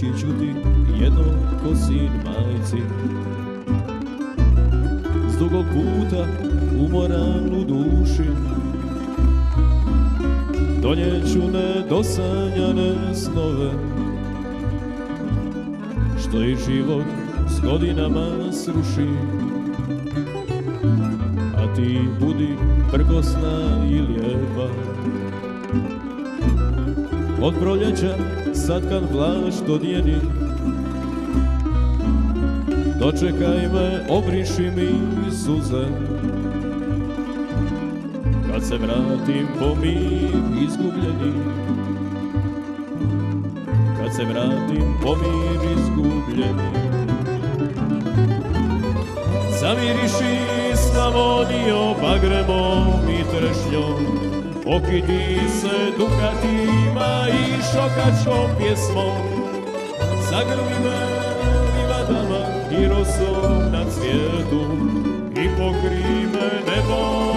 Doći ću ti jednom ko sin majci, s dugog puta umoran u duši. Donijeću nedosanjane snove, što i život s godinama sruši. A ti budi prkosna i lijepa, od proljeća sad kad vlašt odjeni. Dočekaj me, obriši mi suze, kad se vratim po mir izgubljeni. Kad se vratim po mir izgubljeni. Zamiriši Slavonijo bagremom i trešnjom, okiti se dukatima i šokačkom pjesmom. Zagrli me livadama i rosom na cvijetu i pokri me nebom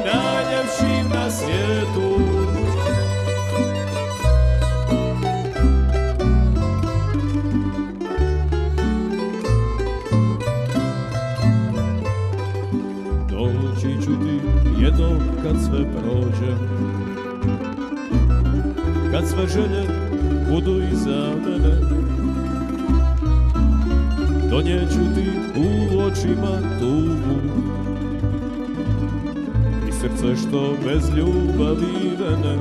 najljepšim na svijetu. Doći ću ti jednom kad sve prođe, kad sve želje budu iza mene. Donijeću ti u očima tugu i srce što bez ljubavi vene.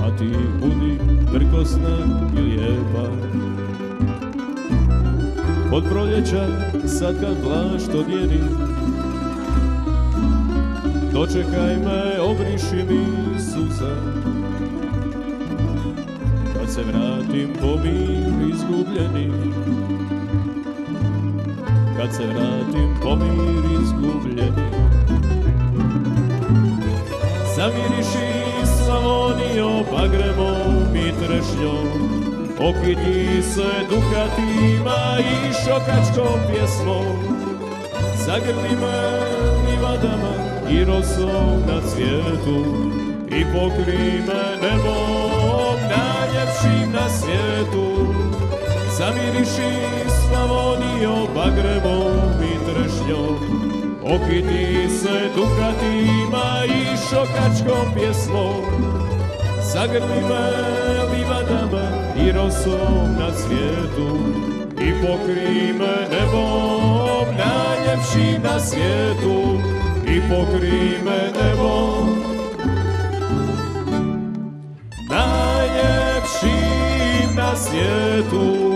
A ti budi prkosna i lijepa, od proljeća sad kad vlašt odjeni. Dočekaj me, obriši mi suze, kad se vratim po mir izgubljeni. Kad se vratim po mir izgubljeni. Zamiriši Slavonijo bagremom i trešnjom, okiti se dukatima i šokačkom pjesmom. Zagrli me livadama i rosom na cvijetu i pokri me nebom najljepšim na svijetu. Zamiriši Slavonijo bagremom i trešnjom, okiti se dukatima i šokačkom pjesmom. Zagrli me livadama i rosom na cvijetu i pokri me nebom najljepšim na svijetu. I pokri me nebom najljepšim na svijetu.